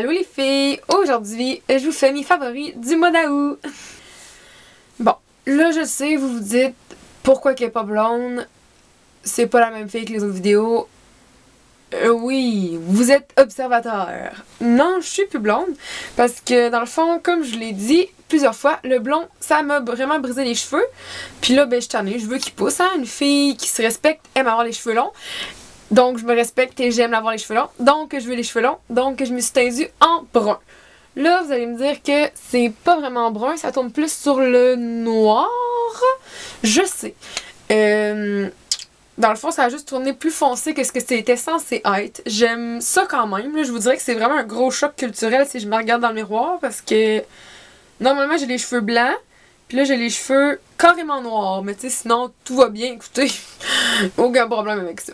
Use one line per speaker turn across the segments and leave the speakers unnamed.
Allô les filles! Aujourd'hui, je vous fais mes favoris du mois d'août! Bon, là je sais, vous vous dites pourquoi qu'elle est pas blonde, c'est pas la même fille que les autres vidéos. Oui, vous êtes observateur. Non, je suis plus blonde parce que dans le fond, comme je l'ai dit plusieurs fois, le blond, ça m'a vraiment brisé les cheveux. Puis là, ben je t'en ai, je veux qu'il pousse, hein? Une fille qui se respecte aime avoir les cheveux longs. Donc je me respecte et j'aime avoir les cheveux longs. Donc je veux les cheveux longs. Donc je me suis teindue en brun. Là, vous allez me dire que c'est pas vraiment brun, ça tourne plus sur le noir. Je sais. Dans le fond, ça a juste tourné plus foncé que ce que c'était censé être. J'aime ça quand même. Là, je vous dirais que c'est vraiment un gros choc culturel si je me regarde dans le miroir parce que normalement j'ai les cheveux blancs. Puis là, j'ai les cheveux carrément noirs. Mais tu sais, sinon, tout va bien. Écoutez, aucun problème avec ça.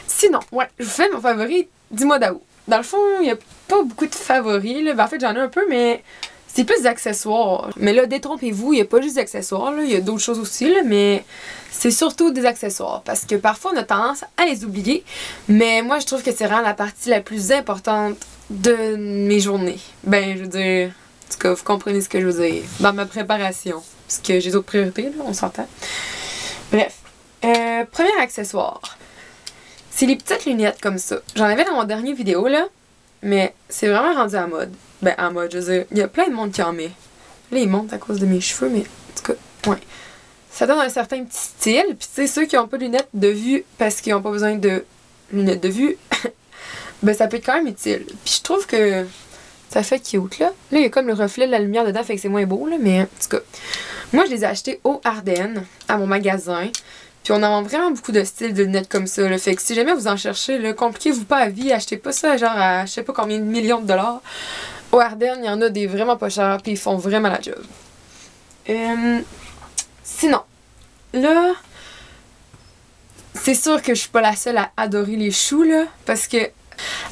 Sinon, ouais, je vous fais mon favori du mois d'août. Dans le fond, il n'y a pas beaucoup de favoris. Là. Ben, en fait, j'en ai un peu, mais c'est plus des accessoires. Mais là, détrompez-vous, il n'y a pas juste des accessoires. Il y a d'autres choses aussi, là, mais c'est surtout des accessoires. Parce que parfois, on a tendance à les oublier. Mais moi, je trouve que c'est vraiment la partie la plus importante de mes journées. Ben, je veux dire, en tout cas, vous comprenez ce que je veux dire. Dans ma préparation. Parce que j'ai d'autres priorités, là, on s'entend. Bref. Premier accessoire. C'est les petites lunettes comme ça. J'en avais dans mon dernier vidéo, là. Mais c'est vraiment rendu à mode. Ben, à mode, je veux dire. Il y a plein de monde qui en met. Là, ils montent à cause de mes cheveux, mais en tout cas, ouais. Ça donne un certain petit style. Puis, tu sais, ceux qui n'ont pas de lunettes de vue parce qu'ils n'ont pas besoin de lunettes de vue, ben, ça peut être quand même utile. Puis, je trouve que ça fait cute, là. Là, il y a comme le reflet de la lumière dedans, fait que c'est moins beau, là. Mais, en tout cas, moi, je les ai achetés au Ardennes, à mon magasin. Puis on en vend vraiment beaucoup de styles de lunettes comme ça, là. Fait que si jamais vous en cherchez, là, compliquez-vous pas à vie, achetez pas ça genre à je sais pas combien de millions de dollars. Au Ardennes, il y en a des vraiment pas chers, puis ils font vraiment la job. Sinon, là, c'est sûr que je suis pas la seule à adorer les choux, là, parce que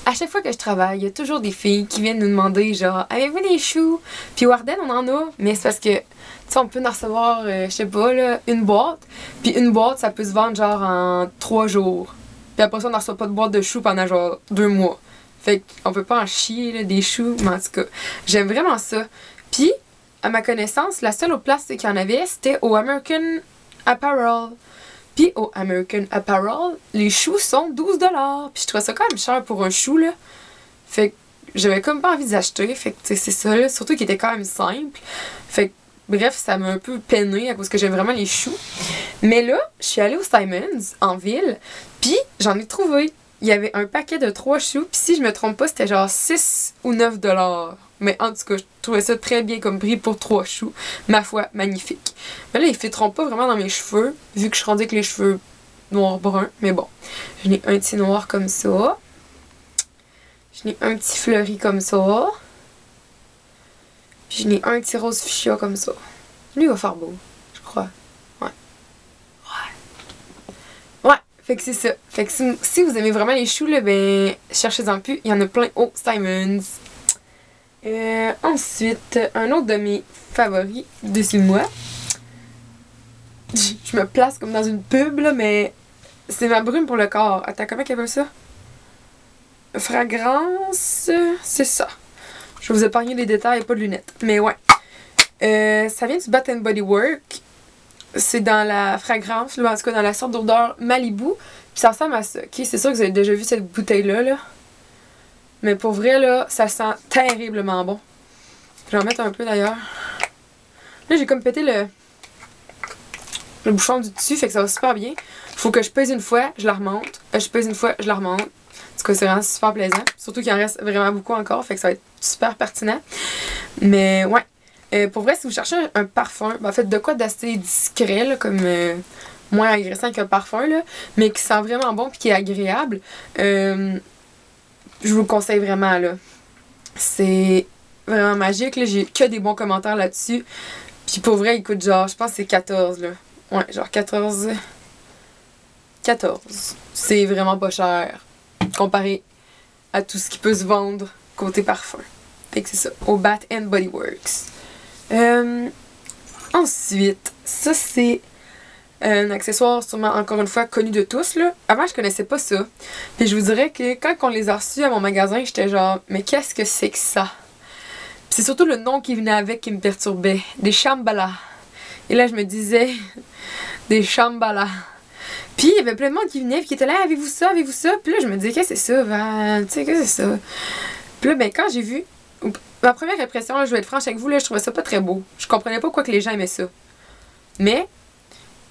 à chaque fois que je travaille, il y a toujours des filles qui viennent nous demander genre avez-vous des choux? Puis au Ardennes, on en a, mais c'est parce que tu sais, on peut en recevoir, je sais pas, là, une boîte. Puis une boîte, ça peut se vendre genre en 3 jours. Puis après ça, on n'en reçoit pas de boîte de choux pendant genre 2 mois. Fait qu'on peut pas en chier, là, des choux. Mais en tout cas, j'aime vraiment ça. Puis, à ma connaissance, la seule autre place qu'il y en avait, c'était au American Apparel. Puis au American Apparel, les choux sont 12$. Puis je trouve ça quand même cher pour un chou, là. Fait que j'avais comme pas envie d'acheter. Fait que c'est ça, là. Surtout qu'il était quand même simple. Fait que bref, ça m'a un peu peiné à cause que j'aime vraiment les choux. Mais là, je suis allée au Simons, en ville, puis j'en ai trouvé. Il y avait un paquet de 3 choux, puis si je me trompe pas, c'était genre 6 ou 9$. Mais en tout cas, je trouvais ça très bien comme prix pour 3 choux. Ma foi, magnifique. Mais là, ils fitteront pas vraiment dans mes cheveux, vu que je suis rendue avec les cheveux noirs-bruns. Mais bon, j'en ai un petit noir comme ça. J'en ai un petit fleuri comme ça. Puis j'en ai un petit rose fuchsia comme ça. Lui, il va faire beau, je crois. Ouais. Ouais. Ouais, fait que c'est ça. Fait que si vous aimez vraiment les choux, là, ben, cherchez-en plus. Il y en a plein au Simons. Ensuite, un autre de mes favoris dessus moi. Je me place comme dans une pub, là, mais c'est ma brume pour le corps. Attends, comment qu'elle appelle ça? Fragrance, c'est ça. Je vais vous épargner les détails et pas de lunettes. Mais ouais. Ça vient du Bath & Body Works. C'est dans la fragrance, là, en tout cas dans la sorte d'odeur Malibu. Puis ça ressemble à ça. Ok, c'est sûr que vous avez déjà vu cette bouteille-là. Là. Mais pour vrai, là, ça sent terriblement bon. Je vais en mettre un peu d'ailleurs. Là, j'ai comme pété le bouchon du dessus, fait que ça va super bien. Faut que je pèse une fois, je la remonte. Je pèse une fois, je la remonte. En tout cas, c'est vraiment super plaisant. Surtout qu'il en reste vraiment beaucoup encore, fait que ça va être super pertinent. Mais ouais. Pour vrai, si vous cherchez un parfum, ben, en fait, de quoi d'assez discret, là, comme moins agressant qu'un parfum, là, mais qui sent vraiment bon et qui est agréable, je vous le conseille vraiment, là. C'est vraiment magique, là. J'ai que des bons commentaires là-dessus. Puis pour vrai, il coûte genre, je pense que c'est 14, là. Ouais, genre 14. 14. C'est vraiment pas cher comparé à tout ce qui peut se vendre côté parfum. Fait que c'est ça, au Bath & Body Works. Ensuite, ça c'est Un accessoire sûrement encore une fois connu de tous là. Avant je connaissais pas ça. Puis je vous dirais que quand on les a reçus à mon magasin, j'étais genre mais qu'est-ce que c'est que ça? Puis c'est surtout le nom qui venait avec qui me perturbait. Des Shambhala. Et là je me disais des Shambhala. Puis il y avait plein de monde qui venait et qui était là, avez-vous ça, avez-vous ça? Puis là je me disais qu'est-ce que c'est ça, Van? Tu sais, qu'est-ce que c'est ça? Puis là ben quand j'ai vu, ma première impression, là, je vais être franche avec vous, là, je trouvais ça pas très beau. Je comprenais pas pourquoi que les gens aimaient ça. Mais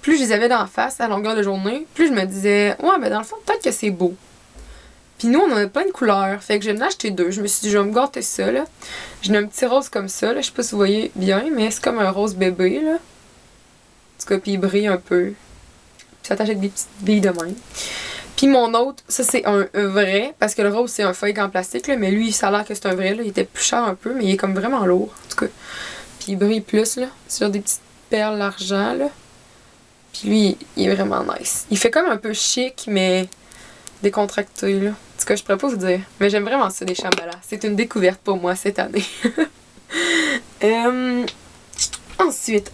plus je les avais d'en face à longueur de journée, plus je me disais ouais ben dans le fond peut-être que c'est beau. Puis nous on a plein de couleurs, fait que je n'ai acheté deux. Je me suis dit je vais me gâter ça là. J'ai un petit rose comme ça, là, je sais pas si vous voyez bien, mais c'est comme un rose bébé là. En tout cas, puis il brille un peu. Puis ça attache avec des petites billes de même. Puis mon autre, ça c'est un vrai, parce que le rose c'est un feuille en plastique là, mais lui ça a l'air que c'est un vrai là, il était plus cher un peu, mais il est comme vraiment lourd en tout cas. Puis il brille plus là, sur des petites perles d'argent là. Puis lui, il est vraiment nice. Il fait comme un peu chic, mais décontracté, là. En tout cas, je pourrais pas vous dire. Mais j'aime vraiment ça, des Shambhala. C'est une découverte pour moi cette année. Ensuite,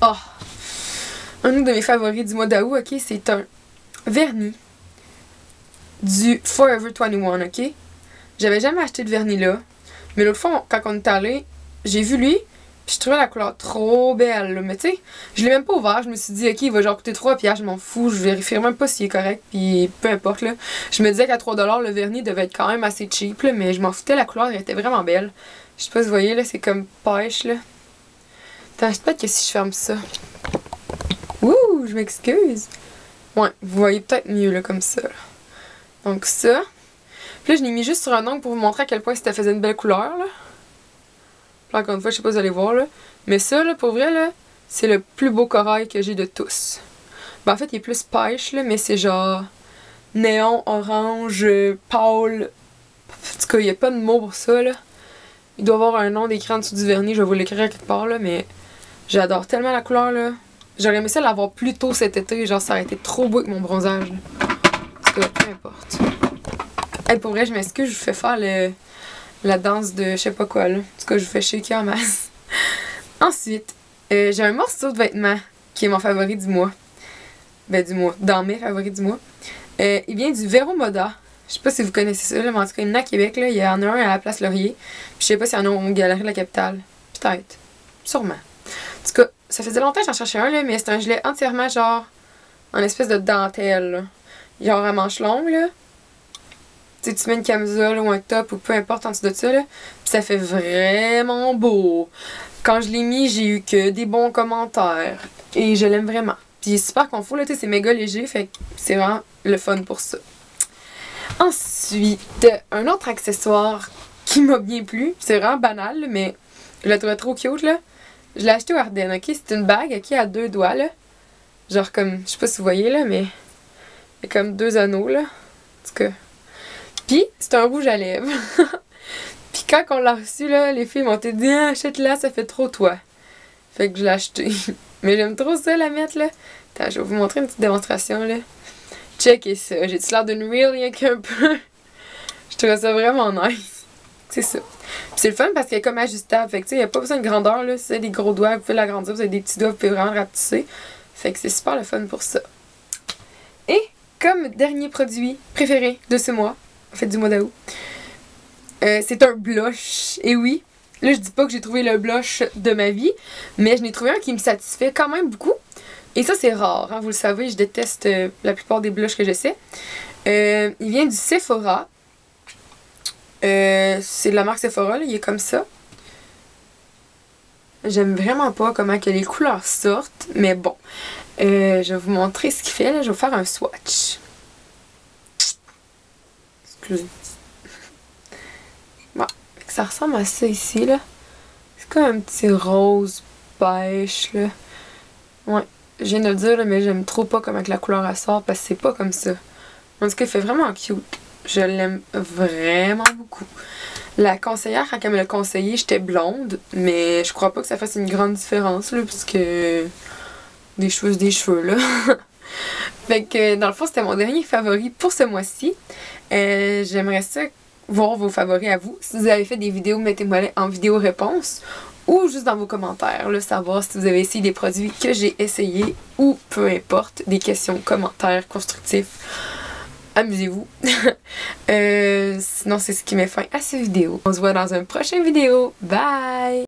un de mes favoris du mois d'août, ok, c'est un vernis du Forever 21, ok? J'avais jamais acheté de vernis là. Mais l'autre fois, quand on est allé, j'ai vu lui. Puis je trouvais la couleur trop belle, là. Mais tu sais, je l'ai même pas ouvert. Je me suis dit, ok, il va genre coûter 3$, je m'en fous. Je vérifierai même pas s'il est correct. Puis peu importe, là. Je me disais qu'à 3$, le vernis devait être quand même assez cheap, là. Mais je m'en foutais, la couleur, elle était vraiment belle. Je sais pas si vous voyez, là, c'est comme pêche, là. Attends, peut-être que si je ferme ça. Ouh, je m'excuse. Ouais, vous voyez peut-être mieux, là, comme ça, là. Donc ça. Puis là, je l'ai mis juste sur un ongle pour vous montrer à quel point ça faisait une belle couleur, là. Encore une fois, je sais pas si vous allez voir là. Mais ça, là, pour vrai, là, c'est le plus beau corail que j'ai de tous. Ben, en fait, il est plus pêche, là, mais c'est genre néon, orange, pâle. En tout cas, il n'y a pas de mot pour ça, là. Il doit avoir un nom d'écran en dessous du vernis, je vais vous l'écrire quelque part, là, mais j'adore tellement la couleur, là. J'aurais aimé ça l'avoir plus tôt cet été, genre ça aurait été trop beau avec mon bronzage, là. En tout cas, peu importe. Hey, pour vrai, je m'excuse, je vous fais faire la danse de je sais pas quoi là. En tout cas, je vous fais shaker en masse. Ensuite, j'ai un morceau de vêtement qui est mon favori du mois. Ben, du mois. Dans mes favoris du mois. Il vient du Vero Moda. Je sais pas si vous connaissez ça, là, mais en tout cas, il y en a à Québec. Là. Il y en a un à la Place Laurier. Puis je sais pas s'il y en a au Galerie de la Capitale. Peut-être. Sûrement. En tout cas, ça faisait longtemps que j'en cherchais un, là, mais c'est un gilet entièrement genre en espèce de dentelle. Là. Genre à manches longues, là. Tu mets une camisole ou un top ou peu importe en dessous de ça, là, pis ça fait vraiment beau. Quand je l'ai mis, j'ai eu que des bons commentaires. Et je l'aime vraiment. Puis il est super confort, là, c'est méga léger, fait que c'est vraiment le fun pour ça. Ensuite, un autre accessoire qui m'a bien plu, c'est vraiment banal, mais je la trouvais trop cute, là. Je l'ai acheté au Ardennes, ok? C'est une bague, ok, à 2 doigts, là. Genre comme, je sais pas si vous voyez, là, mais il y a comme 2 anneaux, là. En tout cas. Puis, c'est un rouge à lèvres. Puis quand on l'a reçu, là, les filles m'ont dit ah, achète-la, ça fait trop toi. Fait que je l'ai acheté. Mais j'aime trop ça la mettre, là. Attends, je vais vous montrer une petite démonstration, là. Checkez ça. J'ai-tu l'air d'une real rien qu'un peu? Je trouve ça vraiment nice. C'est ça. Puis c'est le fun parce qu'elle est comme ajustable. Fait que tu sais, il n'y a pas besoin de grandeur, là. Si vous avez des gros doigts, vous pouvez l'agrandir. Vous avez des petits doigts, vous pouvez vraiment rapetisser. Fait que c'est super le fun pour ça. Et comme dernier produit préféré de ce mois, en fait du mois d'août, c'est un blush. Et oui, là je dis pas que j'ai trouvé le blush de ma vie, mais je n'ai trouvé un qui me satisfait quand même beaucoup. Et ça c'est rare, hein, vous le savez, je déteste la plupart des blushs que j'essaie. Il vient du Sephora. C'est de la marque Sephora, là, il est comme ça. J'aime vraiment pas comment que les couleurs sortent, mais bon. Je vais vous montrer ce qu'il fait, là. Je vais vous faire un swatch. Excusez. Bon, ça ressemble à ça ici, là. C'est comme un petit rose pêche, là. Ouais, je viens de le dire, là, mais j'aime trop pas comment que la couleur elle sort parce que c'est pas comme ça. En tout cas, il fait vraiment cute. Je l'aime vraiment beaucoup. La conseillère, quand elle me l'a conseillé, j'étais blonde, mais je crois pas que ça fasse une grande différence, là, puisque des cheveux, c'est des cheveux, là. Fait que, dans le fond, c'était mon dernier favori pour ce mois-ci. J'aimerais ça voir vos favoris à vous. Si vous avez fait des vidéos, mettez-moi en vidéo réponse. ou juste dans vos commentaires, là, savoir si vous avez essayé des produits que j'ai essayés ou peu importe, des questions, commentaires constructifs. Amusez-vous. Sinon, c'est ce qui met fin à cette vidéo. On se voit dans une prochaine vidéo. Bye!